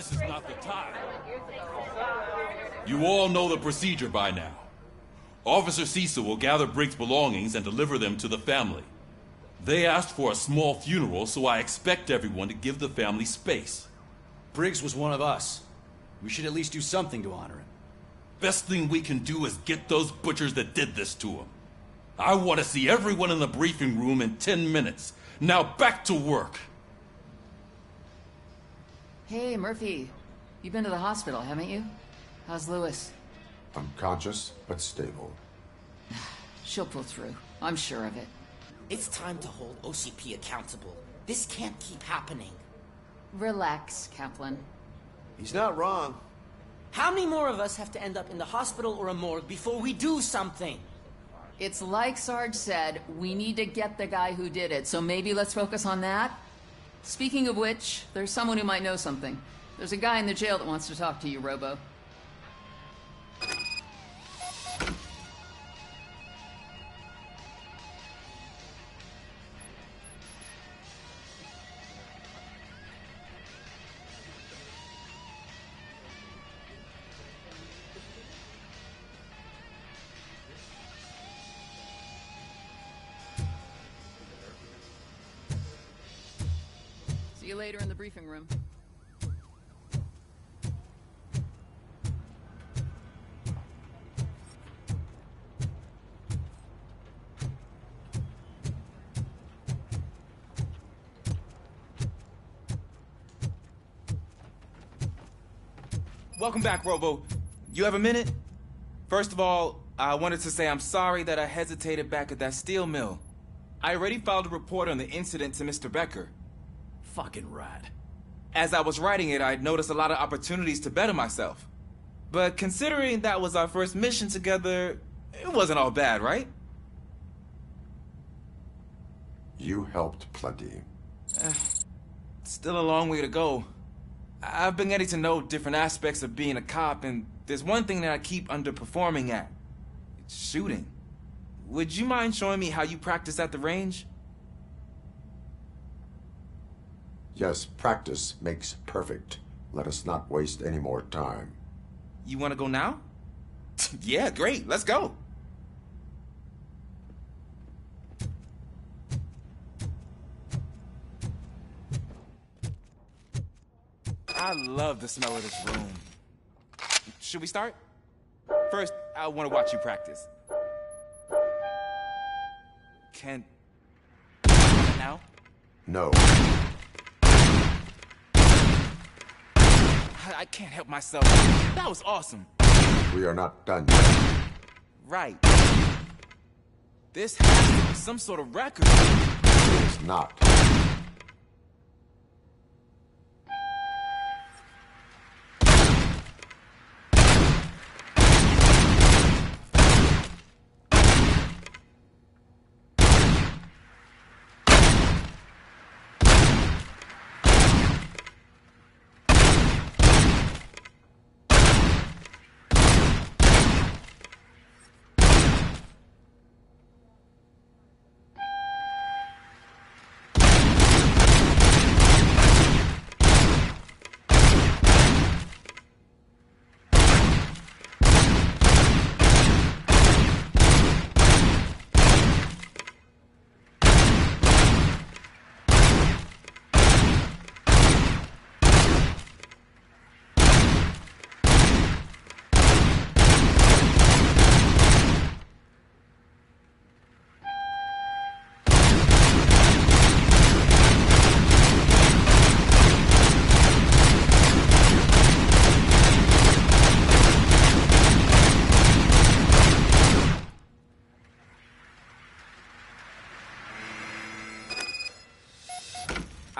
this is not the time. You all know the procedure by now. Officer Cecil will gather Briggs' belongings and deliver them to the family. They asked for a small funeral, so I expect everyone to give the family space. Briggs was one of us. We should at least do something to honor him. Best thing we can do is get those butchers that did this to him. I want to see everyone in the briefing room in 10 minutes. Now back to work. Hey, Murphy. You've been to the hospital, haven't you? How's Lewis? Unconscious, but stable. She'll pull through. I'm sure of it. It's time to hold OCP accountable. This can't keep happening. Relax, Kaplan. He's not wrong. How many more of us have to end up in the hospital or a morgue before we do something? It's like Sarge said, we need to get the guy who did it, so maybe let's focus on that? Speaking of which, there's someone who might know something. There's a guy in the jail that wants to talk to you, Robo. See you later in the briefing room. Welcome back, Robo. You have a minute? First of all, I wanted to say I'm sorry that I hesitated back at that steel mill. I already filed a report on the incident to Mr. Becker. Fucking rad. As I was writing it, I'd noticed a lot of opportunities to better myself. But considering that was our first mission together, it wasn't all bad, right? You helped plenty. Still a long way to go. I've been getting to know different aspects of being a cop, and there's one thing that I keep underperforming at. It's shooting. Would you mind showing me how you practice at the range? Yes, practice makes perfect. Let us not waste any more time. You want to go now? Yeah, great. Let's go. I love the smell of this room. Should we start? First, I want to watch you practice. Can... Now? No. I can't help myself. That was awesome. We are not done yet. Right. This has to be some sort of record. It is not.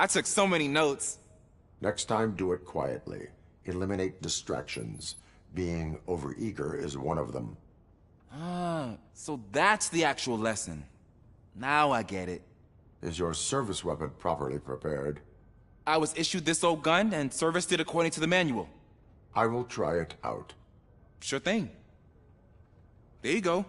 I took so many notes. Next time, do it quietly. Eliminate distractions. Being overeager is one of them. Ah, so that's the actual lesson. Now I get it. Is your service weapon properly prepared? I was issued this old gun and serviced it according to the manual. I will try it out. Sure thing. There you go.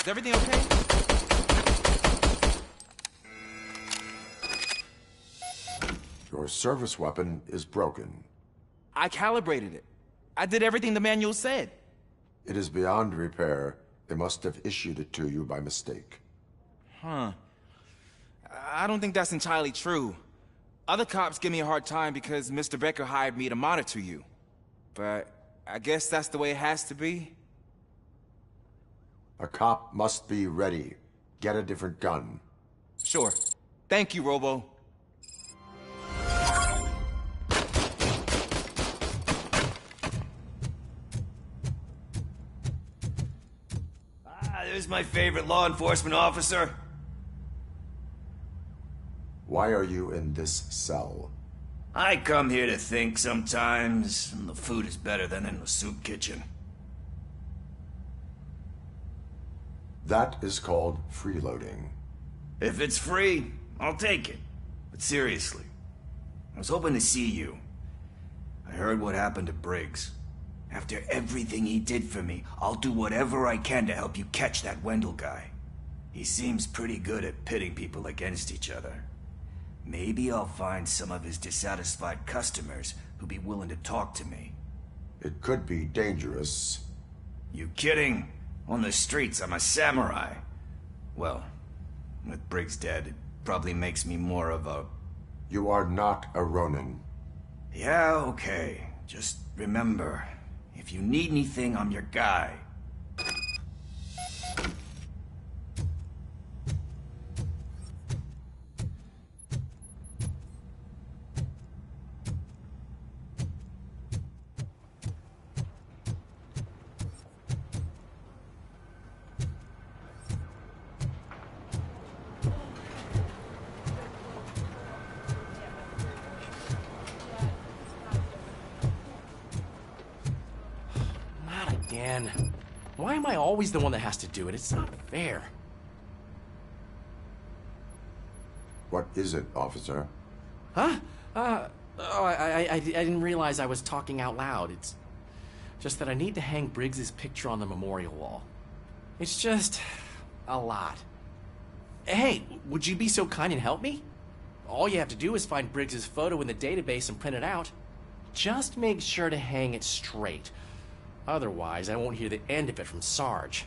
Is everything okay? Your service weapon is broken. I calibrated it. I did everything the manual said. It is beyond repair. They must have issued it to you by mistake. Huh. I don't think that's entirely true. Other cops give me a hard time because Mr. Becker hired me to monitor you. But I guess that's the way it has to be. A cop must be ready. Get a different gun. Sure. Thank you, Robo. There's my favorite law enforcement officer. Why are you in this cell? I come here to think sometimes, and the food is better than in the soup kitchen. That is called freeloading. If it's free, I'll take it. But seriously, I was hoping to see you. I heard what happened to Briggs. After everything he did for me, I'll do whatever I can to help you catch that Wendell guy. He seems pretty good at pitting people against each other. Maybe I'll find some of his dissatisfied customers who'd be willing to talk to me. It could be dangerous. You kidding? On the streets, I'm a samurai. Well, with Briggs dead, it probably makes me more of a... You are not a Ronin. Yeah, okay. Just remember, if you need anything, I'm your guy. Again. Why am I always the one that has to do it? It's not fair. What is it, officer? Huh? I didn't realize I was talking out loud. It's just that I need to hang Briggs's picture on the memorial wall. It's just a lot. Hey, would you be so kind and help me? All you have to do is find Briggs's photo in the database and print it out. Just make sure to hang it straight. Otherwise, I won't hear the end of it from Sarge.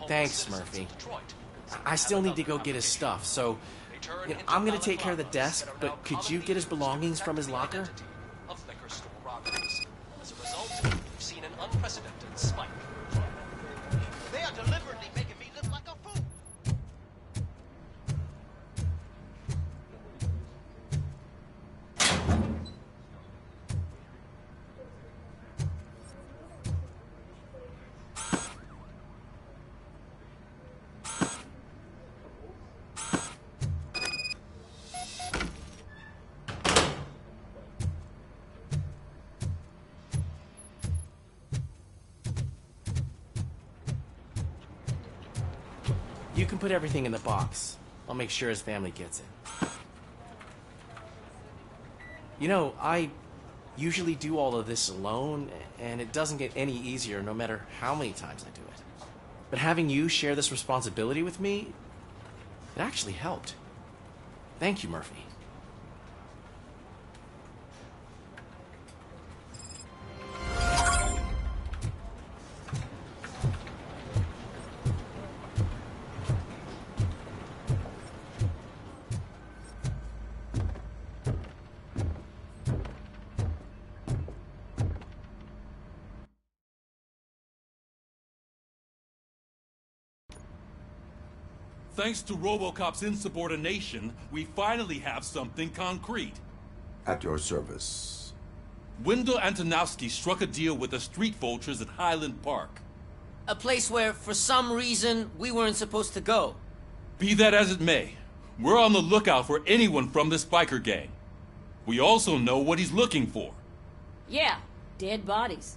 Thanks, Murphy. I still need to go get his stuff, so I'm gonna take care of the desk, but could you get his belongings from his locker? As a result, we've seen an unprecedented spike. They are deliberately making me look like a fool. You can put everything in the box. I'll make sure his family gets it. You know, I usually do all of this alone, and it doesn't get any easier no matter how many times I do it. But having you share this responsibility with me, it actually helped. Thank you, Murphy. Thanks to Robocop's insubordination, we finally have something concrete. At your service. Wendell Antonowski struck a deal with the street vultures at Highland Park. A place where, for some reason, we weren't supposed to go. Be that as it may, we're on the lookout for anyone from this biker gang. We also know what he's looking for. Yeah, dead bodies.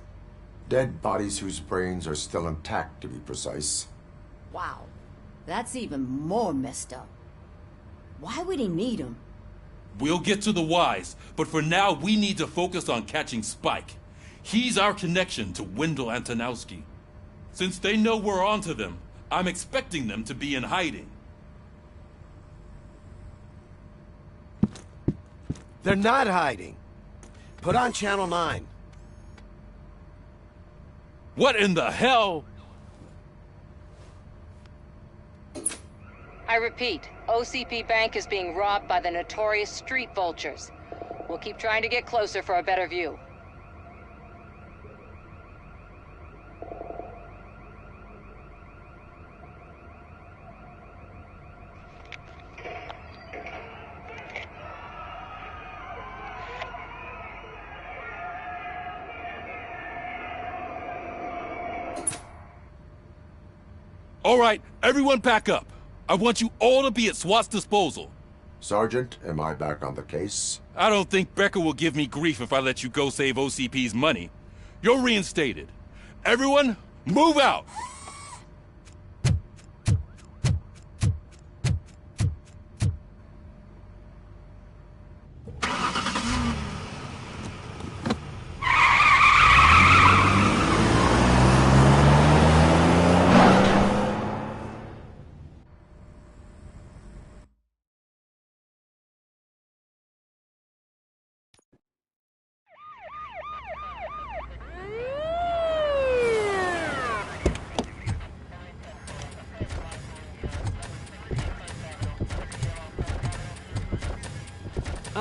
Dead bodies whose brains are still intact, to be precise. Wow, that's even more messed up. Why would he need them? We'll get to the whys, but for now we need to focus on catching Spike. He's our connection to Wendell Antonowski. Since they know we're onto them, I'm expecting them to be in hiding. They're not hiding. Put on Channel 9. What in the hell? I repeat, OCP Bank is being robbed by the notorious street vultures. We'll keep trying to get closer for a better view. All right, everyone back up. I want you all to be at SWAT's disposal. Sergeant, am I back on the case? I don't think Becker will give me grief if I let you go save OCP's money. You're reinstated. Everyone, move out!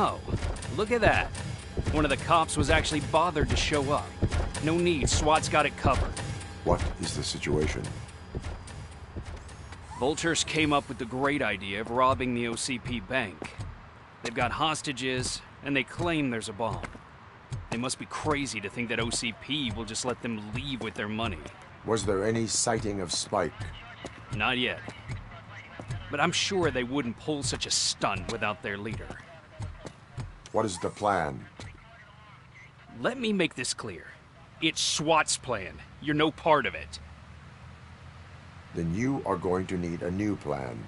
Oh, look at that. One of the cops was actually bothered to show up. No need, SWAT's got it covered. What is the situation? Vultures came up with the great idea of robbing the OCP bank. They've got hostages, and they claim there's a bomb. They must be crazy to think that OCP will just let them leave with their money. Was there any sighting of Spike? Not yet. But I'm sure they wouldn't pull such a stunt without their leader. What is the plan? Let me make this clear. It's SWAT's plan. You're no part of it. Then you are going to need a new plan.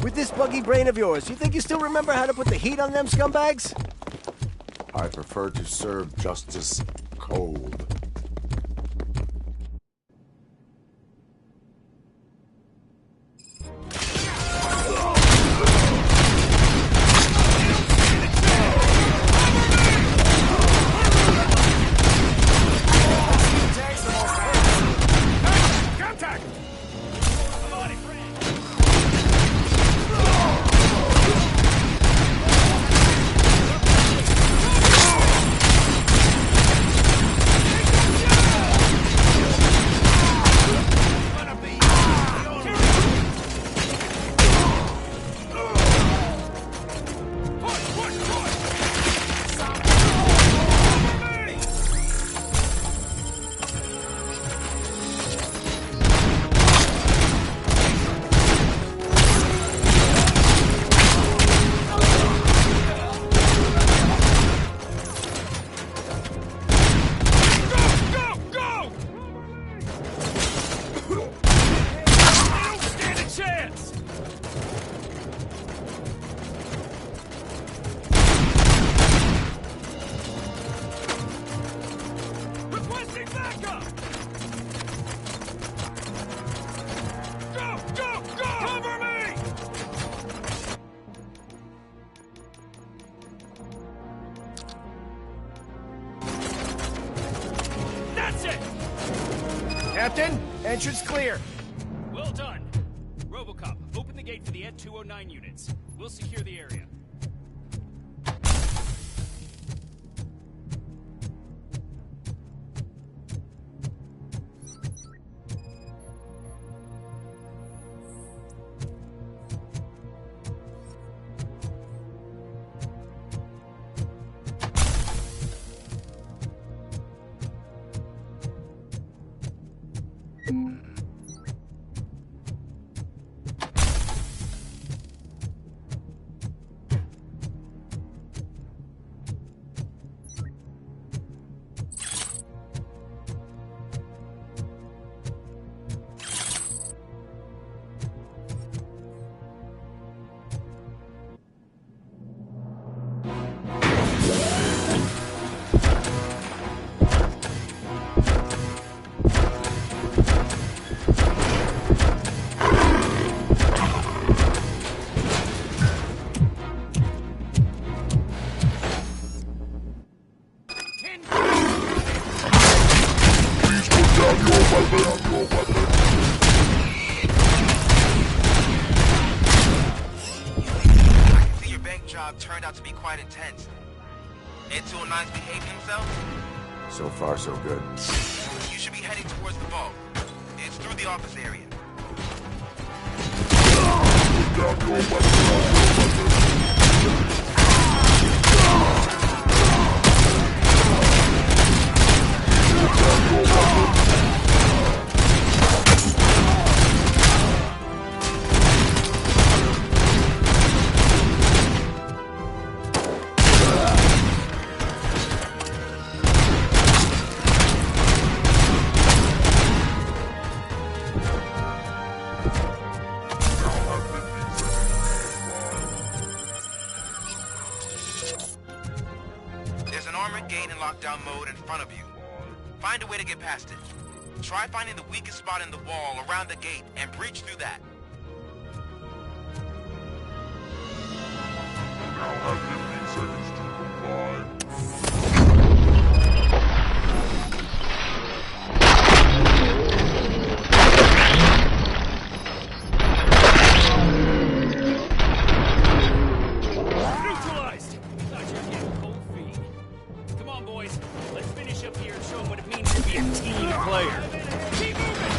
With this buggy brain of yours, you think you still remember how to put the heat on them scumbags? I prefer to serve justice cold. Back up! Go! Go! Go! Cover me! That's it! Captain, entrance clear. Well done. Robocop, open the gate for the Ed 209 units. We'll secure the area. Turned out to be quite intense. Ed 209's behaved himself? So far, so good. You should be heading towards the vault. It's through the office area. There's an armored gate in lockdown mode in front of you. Find a way to get past it. Try finding the weakest spot in the wall around the gate and breach through that. Now have 15 seconds to comply. Neutralized! Thought you were getting cold feet. Come on, boys. Let's finish up here and show them what it means to be a team player. Keep moving!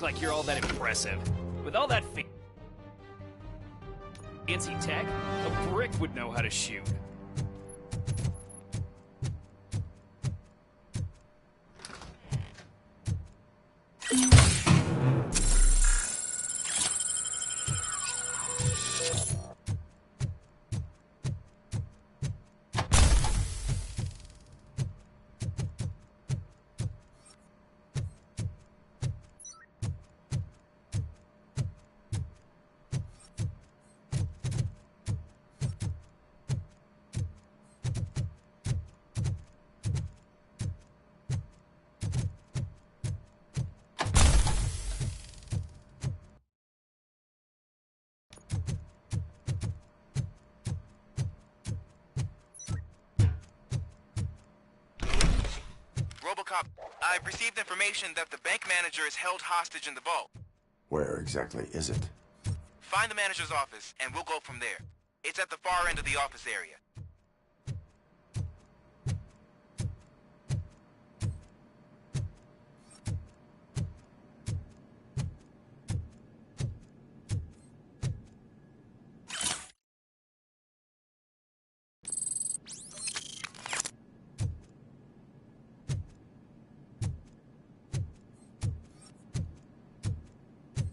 Like you're all that impressive. With all that fancy tech, a brick would know how to shoot. Robocop, I've received information that the bank manager is held hostage in the vault. Where exactly is it? Find the manager's office, and we'll go from there. It's at the far end of the office area.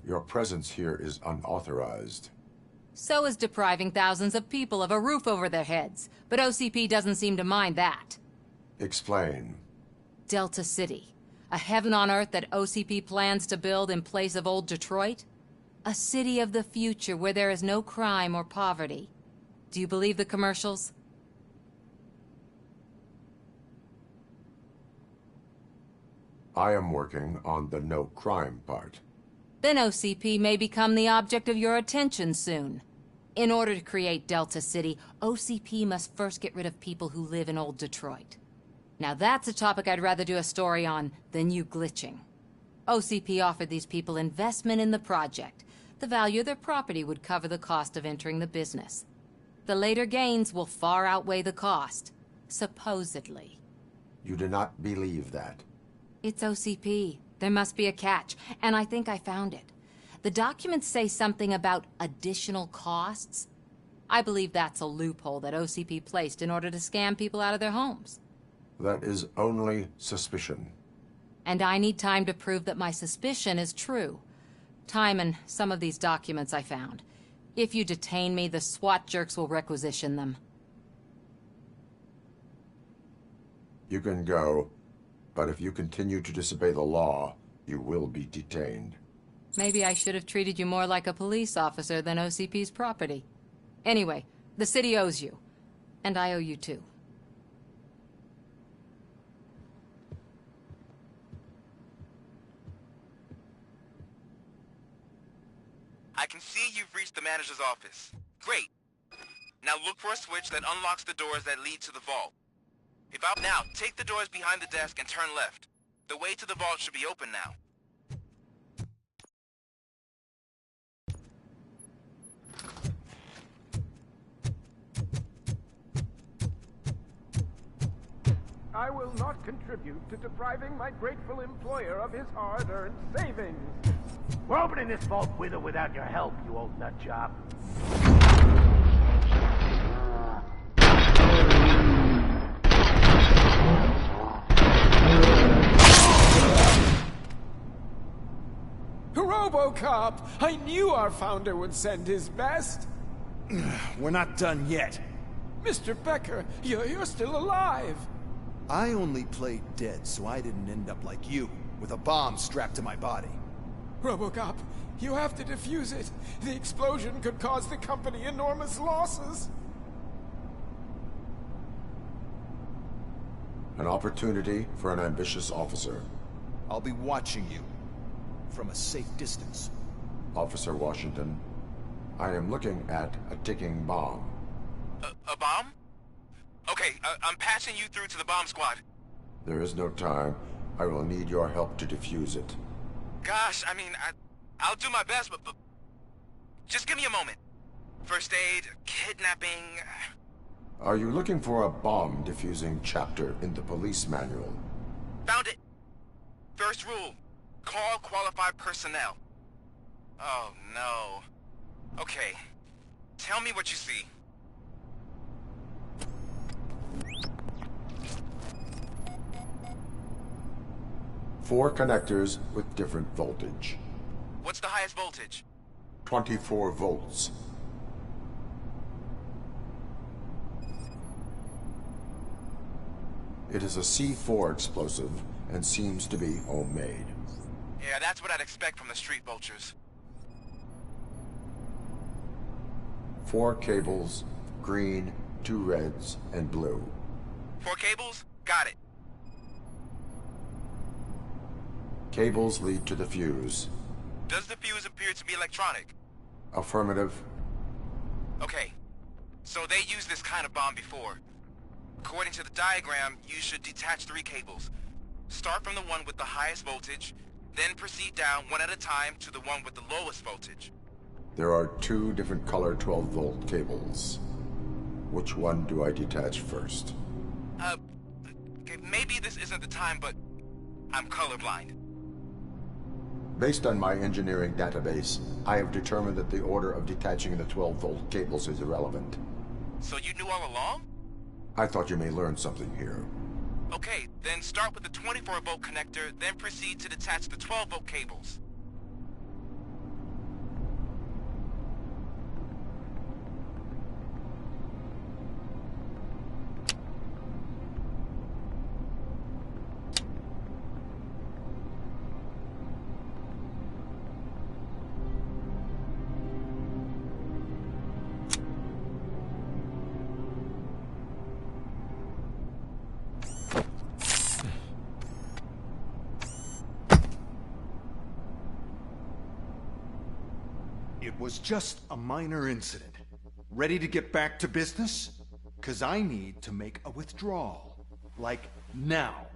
Your presence here is unauthorized. So is depriving thousands of people of a roof over their heads. But OCP doesn't seem to mind that. Explain. Delta City. A heaven on earth that OCP plans to build in place of old Detroit? A city of the future where there is no crime or poverty. Do you believe the commercials? I am working on the no crime part. Then OCP may become the object of your attention soon. In order to create Delta City, OCP must first get rid of people who live in old Detroit. Now that's a topic I'd rather do a story on than you glitching. OCP offered these people investment in the project. The value of their property would cover the cost of entering the business. The later gains will far outweigh the cost, supposedly. You do not believe that. It's OCP. There must be a catch, and I think I found it. The documents say something about additional costs. I believe that's a loophole that OCP placed in order to scam people out of their homes. That is only suspicion. And I need time to prove that my suspicion is true. Time and some of these documents I found. If you detain me, the SWAT jerks will requisition them. You can go, but if you continue to disobey the law, you will be detained. Maybe I should have treated you more like a police officer than OCP's property. Anyway, the city owes you. And I owe you too. I can see you've reached the manager's office. Great. Now look for a switch that unlocks the doors that lead to the vault. Now, take the doors behind the desk and turn left. The way to the vault should be open now. I will not contribute to depriving my grateful employer of his hard-earned savings. We're opening this vault with or without your help, you old nutjob. Robocop! I knew our founder would send his best. We're not done yet. Mr. Becker, you're still alive. I only played dead so I didn't end up like you, with a bomb strapped to my body. Robocop, you have to defuse it. The explosion could cause the company enormous losses. An opportunity for an ambitious officer. I'll be watching you. From a safe distance. Officer Washington, I am looking at a ticking bomb. A bomb? Okay, I'm passing you through to the bomb squad. There is no time. I will need your help to defuse it. Gosh, I mean, I'll do my best, but just give me a moment. First aid, kidnapping... Are you looking for a bomb defusing chapter in the police manual? Found it. First rule. Call qualified personnel. Oh, no. Okay. Tell me what you see. Four connectors with different voltage. What's the highest voltage? 24 volts. It is a C4 explosive and seems to be homemade. Yeah, that's what I'd expect from the street vultures. 4 cables, green, 2 reds, and blue. 4 cables? Got it. Cables lead to the fuse. Does the fuse appear to be electronic? Affirmative. Okay. So they used this kind of bomb before. According to the diagram, you should detach 3 cables. Start from the one with the highest voltage, then proceed down one at a time to the one with the lowest voltage. There are 2 different color 12-volt cables. Which one do I detach first? Okay, maybe this isn't the time, but I'm colorblind. Based on my engineering database, I have determined that the order of detaching the 12-volt cables is irrelevant. So you knew all along? I thought you may learn something here. Okay, then start with the 24-volt connector, then proceed to detach the 12-volt cables. It was just a minor incident. Ready to get back to business? 'Cause I need to make a withdrawal. Like, now.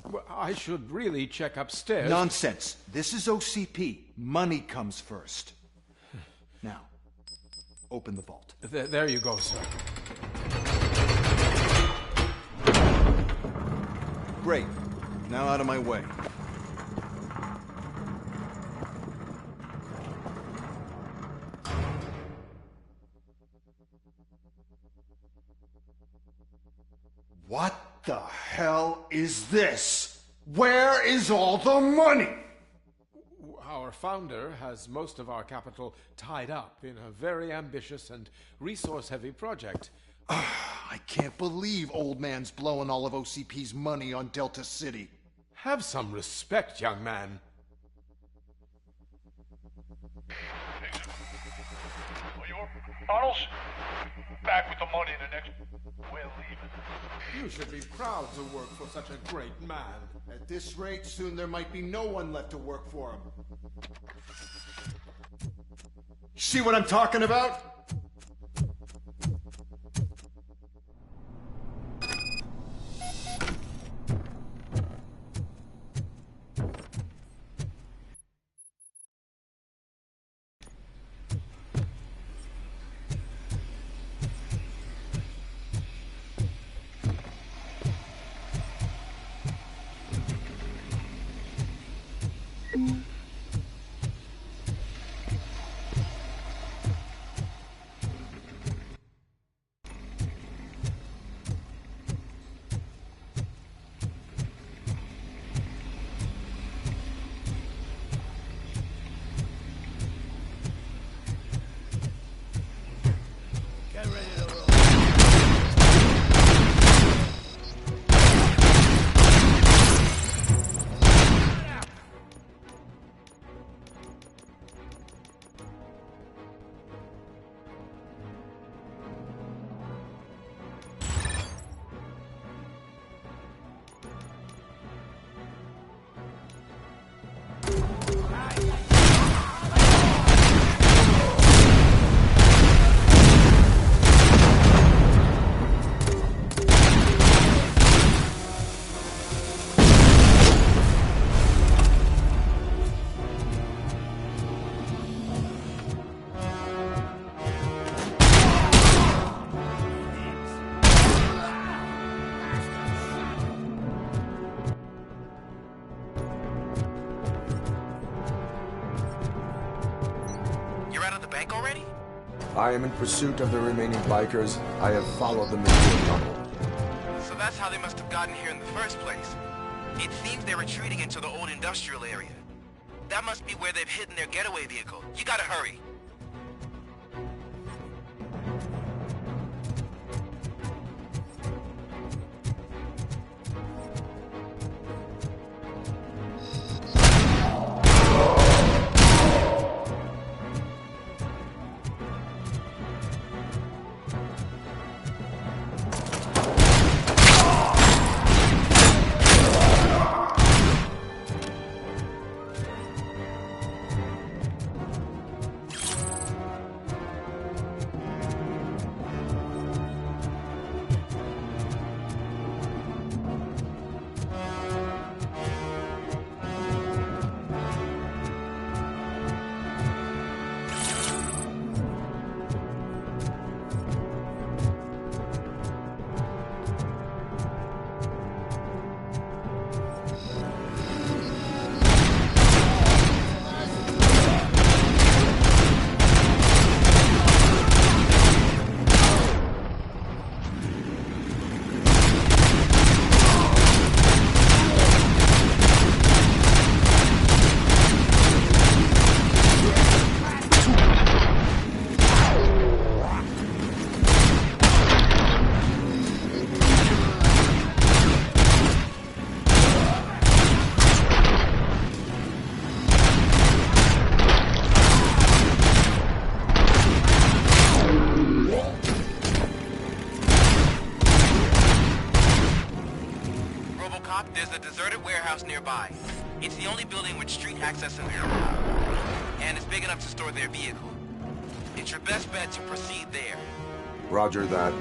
Well, I should really check upstairs. Nonsense. This is OCP. Money comes first. Now, open the vault. There you go, sir. Great. Now out of my way. What the hell is this? Where is all the money? Our founder has most of our capital tied up in a very ambitious and resource-heavy project. I can't believe old man's blowing all of OCP's money on Delta City. Have some respect, young man. Arnold's back with the money in the next... We're leaving. You should be proud to work for such a great man. At this rate, soon there might be no one left to work for him. See what I'm talking about? I am in pursuit of the remaining bikers. I have followed them into a tunnel. So that's how they must have gotten here in the first place. It seems they're retreating into the old industrial area. That must be where they've hidden their getaway vehicle. You gotta hurry. a deserted warehouse nearby. It's the only building with street access in there. And it's big enough to store their vehicle. It's your best bet to proceed there. Roger that.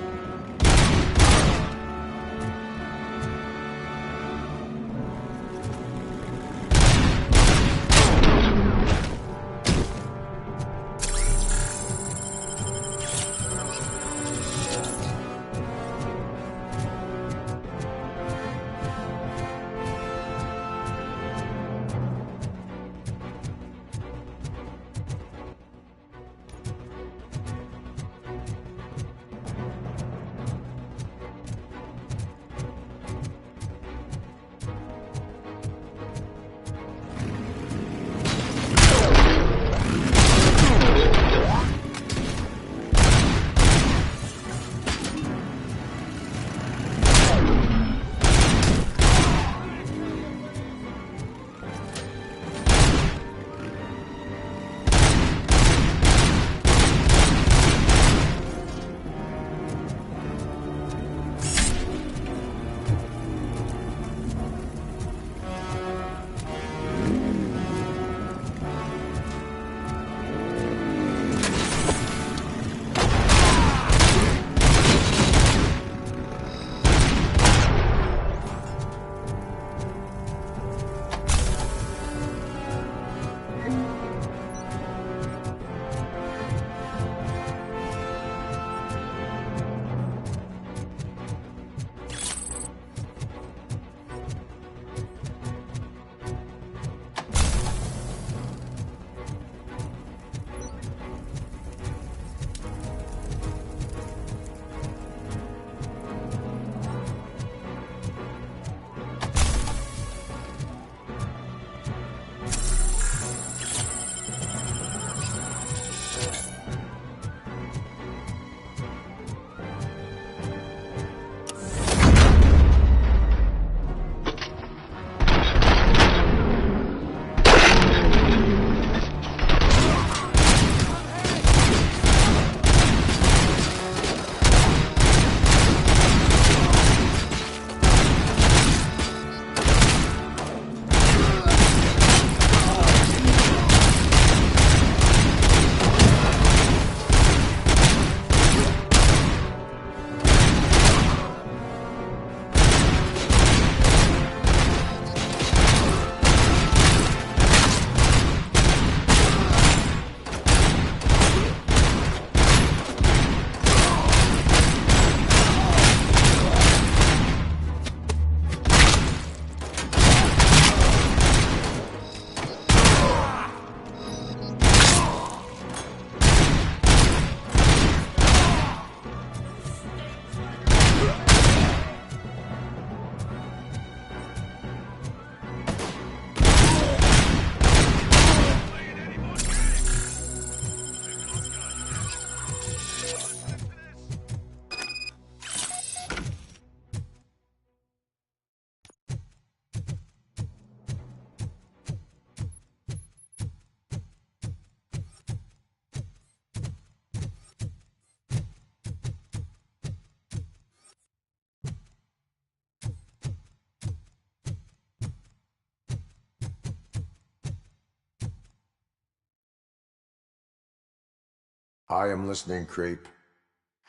I am listening, creep.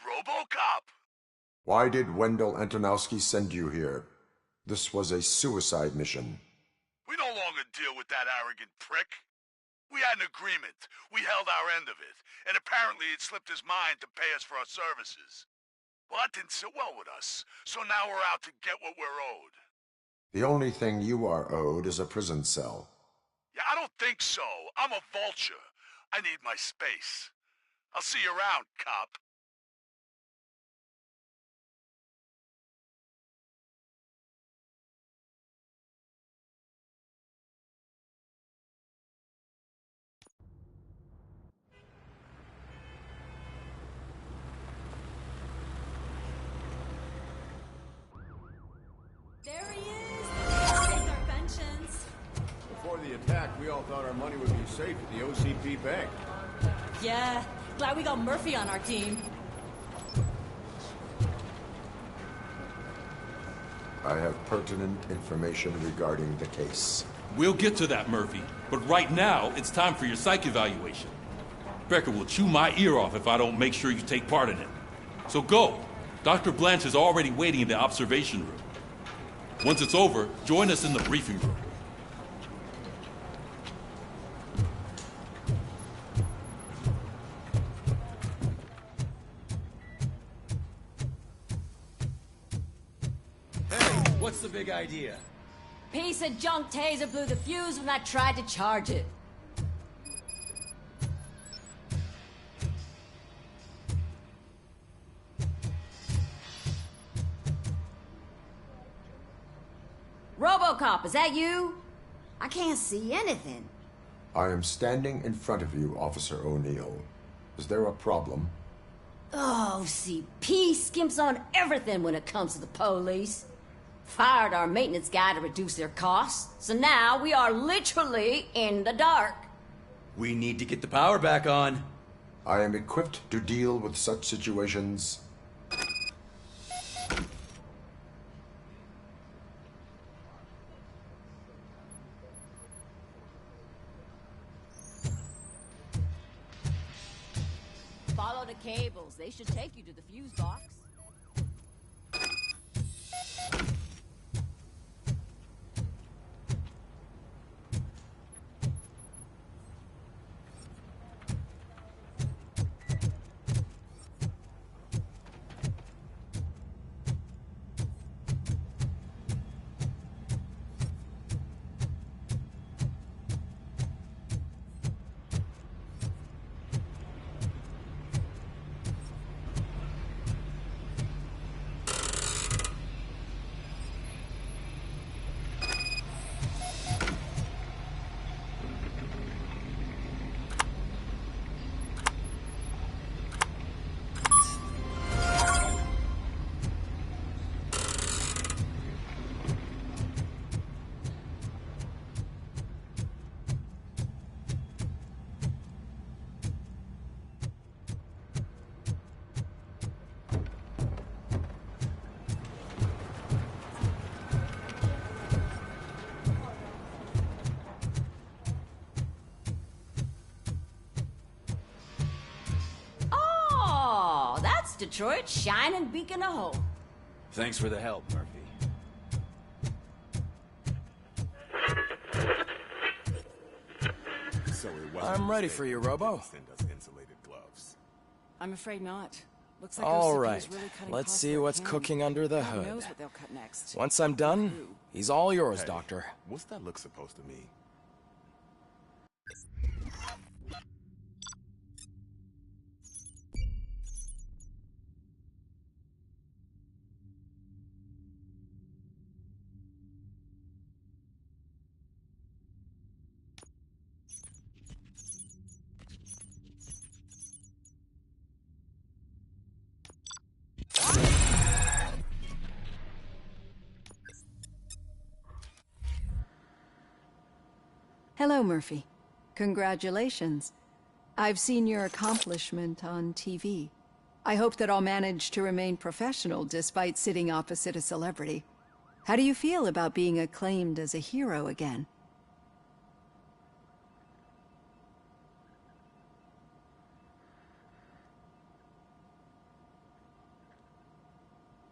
Robocop! Why did Wendell Antonowski send you here? This was a suicide mission. We no longer deal with that arrogant prick. We had an agreement. We held our end of it. And apparently it slipped his mind to pay us for our services. Well, that didn't sit well with us. So now we're out to get what we're owed. The only thing you are owed is a prison cell. Yeah, I don't think so. I'm a vulture. I need my space. I'll see you around, cop. There he is! Interventions! Before the attack, we all thought our money would be safe at the OCP bank. Yeah, glad we got Murphy on our team. I have pertinent information regarding the case. We'll get to that, Murphy. But right now, it's time for your psych evaluation. Becker will chew my ear off if I don't make sure you take part in it. So go. Dr. Blanche is already waiting in the observation room. Once it's over, join us in the briefing room. What's the big idea? Piece of junk taser blew the fuse when I tried to charge it. Robocop, is that you? I can't see anything. I am standing in front of you, Officer O'Neill. Is there a problem? Oh, OCP skimps on everything when it comes to the police. Fired our maintenance guy to reduce their costs, so now we are literally in the dark. We need to get the power back on. I am equipped to deal with such situations. Follow the cables. They should take you to the fuse box. Detroit's shining beacon of hope. Thanks for the help, Murphy. I'm ready for you, Robo. I'm afraid not. Looks like All OCP right, is really cutting let's costs see where it what's can. cooking under the God hood. knows what they'll cut next. Once I'm done, he's all yours, Hey, Doctor. What's that look supposed to mean? Hello, Murphy. Congratulations. I've seen your accomplishment on TV. I hope that I'll manage to remain professional despite sitting opposite a celebrity. How do you feel about being acclaimed as a hero again?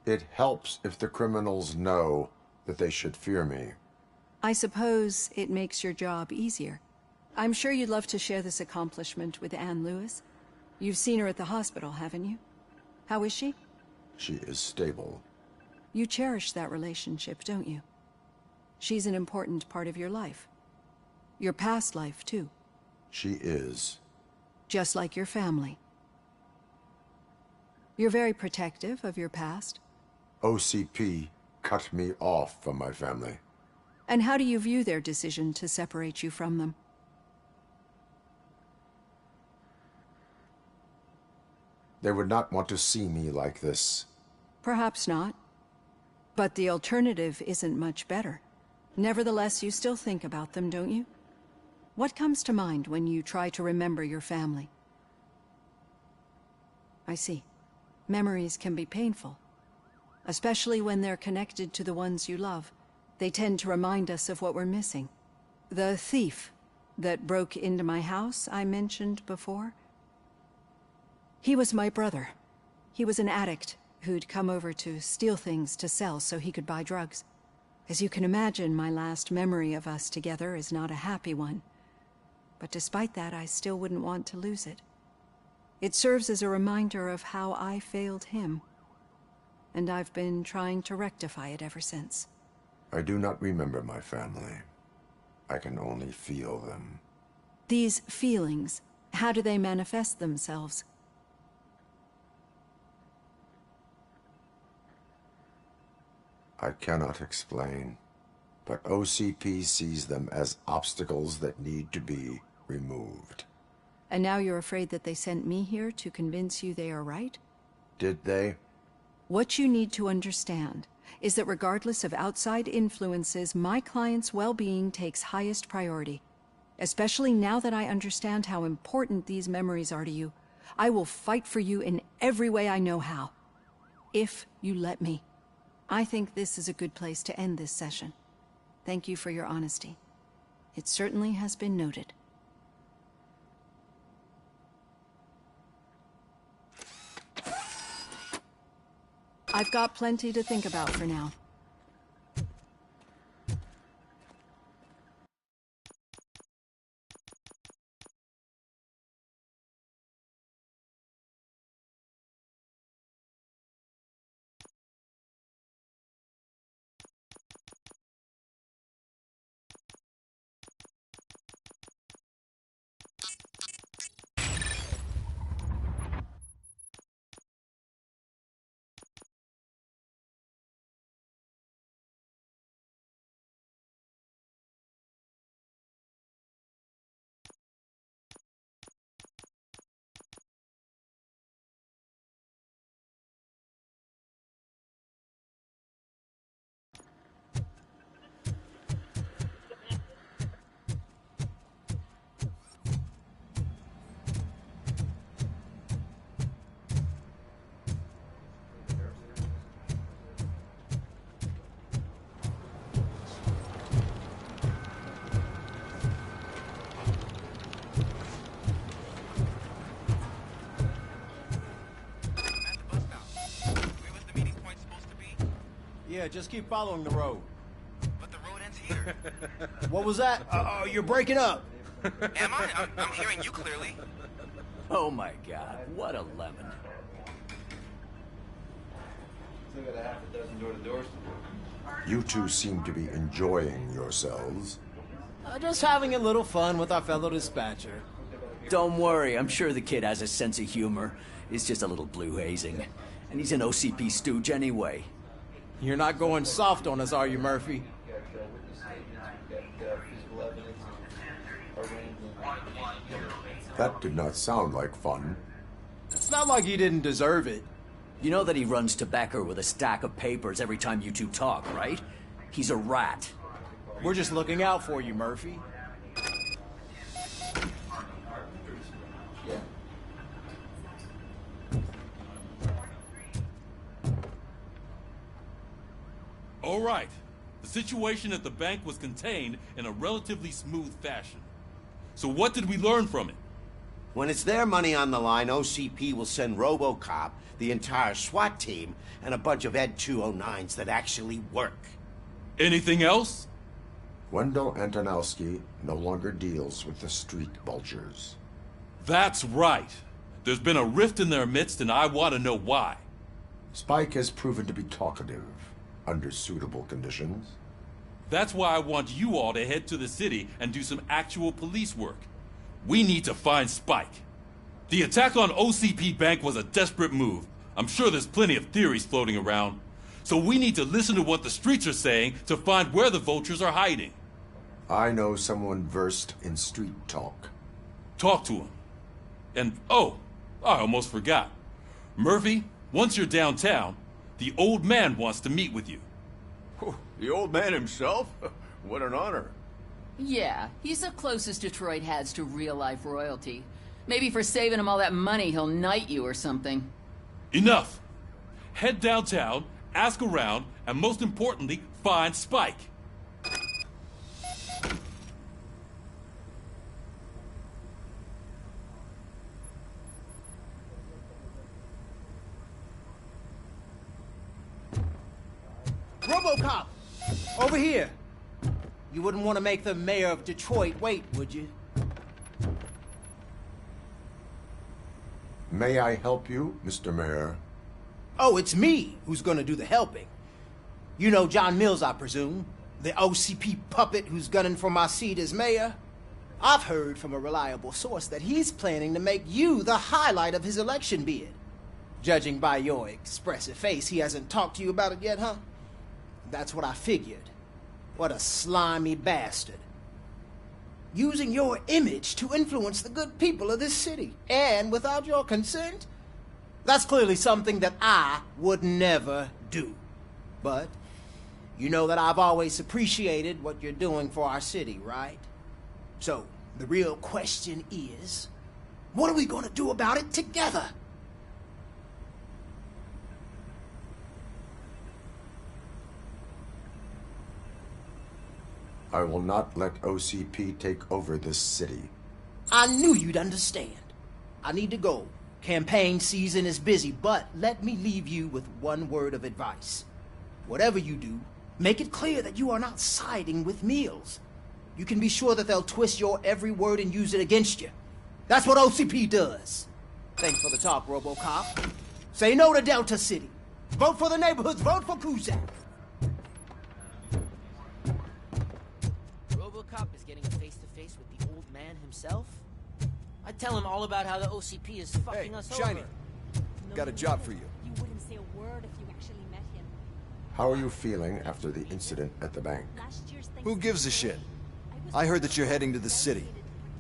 It helps if the criminals know that they should fear me. I suppose it makes your job easier. I'm sure you'd love to share this accomplishment with Anne Lewis. You've seen her at the hospital, haven't you? How is she? She is stable. You cherish that relationship, don't you? She's an important part of your life. Your past life, too. She is. Just like your family. You're very protective of your past. OCP cut me off from my family. And how do you view their decision to separate you from them? They would not want to see me like this. Perhaps not. But the alternative isn't much better. Nevertheless, you still think about them, don't you? What comes to mind when you try to remember your family? I see. Memories can be painful. especially when they're connected to the ones you love. They tend to remind us of what we're missing. The thief that broke into my house I mentioned before, he was my brother. He was an addict who'd come over to steal things to sell so he could buy drugs. As you can imagine, my last memory of us together is not a happy one. But despite that, I still wouldn't want to lose it. It serves as a reminder of how I failed him. And I've been trying to rectify it ever since. I do not remember my family. I can only feel them. These feelings, how do they manifest themselves? I cannot explain, but OCP sees them as obstacles that need to be removed. And now you're afraid that they sent me here to convince you they are right? Did they? What you need to understand is that regardless of outside influences, my client's well-being takes highest priority. Especially now that I understand how important these memories are to you. I will fight for you in every way I know how. If you let me. I think this is a good place to end this session. Thank you for your honesty. It certainly has been noted. I've got plenty to think about for now. Yeah, just keep following the road. But the road ends here. What was that? Oh, you're breaking up. Am I? I'm hearing you clearly. Oh my god, what a lemon. Still got a half a dozen door-to-doors to do. You two seem to be enjoying yourselves. Just having a little fun with our fellow dispatcher. Don't worry, I'm sure the kid has a sense of humor. He's just a little blue hazing. And he's an OCP stooge anyway. You're not going soft on us, are you, Murphy? That did not sound like fun. It's not like he didn't deserve it. You know that he runs to Becker with a stack of papers every time you two talk, right? He's a rat. We're just looking out for you, Murphy. All right. The situation at the bank was contained in a relatively smooth fashion. So what did we learn from it? When it's their money on the line, OCP will send Robocop, the entire SWAT team, and a bunch of Ed 209s that actually work. Anything else? Wendell Antonowski no longer deals with the street vultures. That's right. There's been a rift in their midst, and I want to know why. Spike has proven to be talkative under suitable conditions. That's why I want you all to head to the city and do some actual police work. We need to find Spike. The attack on OCP Bank was a desperate move. I'm sure there's plenty of theories floating around. So we need to listen to what the streets are saying to find where the vultures are hiding. I know someone versed in street talk. Talk to him. And, oh, I almost forgot. Murphy, once you're downtown, the old man wants to meet with you. Oh, the old man himself? What an honor. Yeah, he's the closest Detroit has to real-life royalty. Maybe for saving him all that money, he'll knight you or something. Enough! Head downtown, ask around, and most importantly, find Spike. Robocop! Over here! You wouldn't want to make the mayor of Detroit wait, would you? May I help you, Mr. Mayor? Oh, it's me who's gonna do the helping. You know John Mills, I presume? The OCP puppet who's gunning for my seat as mayor? I've heard from a reliable source that he's planning to make you the highlight of his election bid. Judging by your expressive face, he hasn't talked to you about it yet, huh? That's what I figured. What a slimy bastard. Using your image to influence the good people of this city, and without your consent? That's clearly something that I would never do. But you know that I've always appreciated what you're doing for our city, right? So, the real question is, what are we gonna do about it together? I will not let OCP take over this city. I knew you'd understand. I need to go. Campaign season is busy, but let me leave you with one word of advice. Whatever you do, make it clear that you are not siding with Mills. You can be sure that they'll twist your every word and use it against you. That's what OCP does. Thanks for the talk, Robocop. Say no to Delta City. Vote for the neighborhoods. Vote for Kuzak. Robocop is getting a face-to-face with the old man himself? I'd tell him all about how the OCP is fucking us Shiny. over. Got a job for you. You wouldn't say a word if you actually met him. How are you feeling after the incident at the bank? Who gives a shit? I heard that you're heading to the city.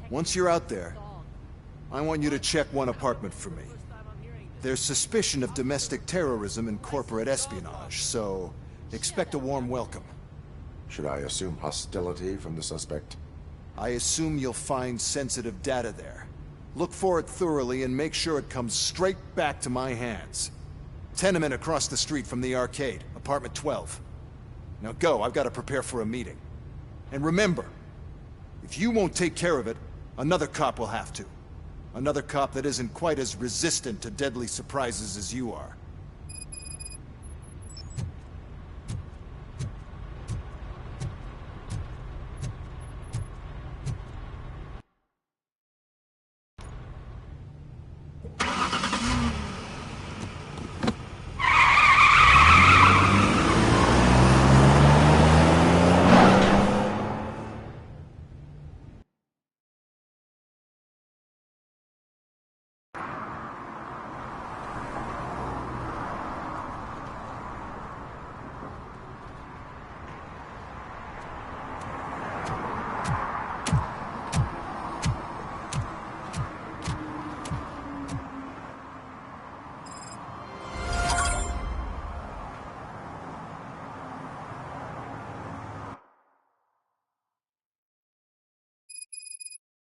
Once you're out there, I want you to check one apartment for me. There's suspicion of domestic terrorism and corporate espionage, so expect a warm welcome. Should I assume hostility from the suspect? I assume you'll find sensitive data there. Look for it thoroughly and make sure it comes straight back to my hands. Tenement across the street from the arcade, apartment 12. Now go, I've got to prepare for a meeting. And remember, if you won't take care of it, another cop will have to. Another cop that isn't quite as resistant to deadly surprises as you are.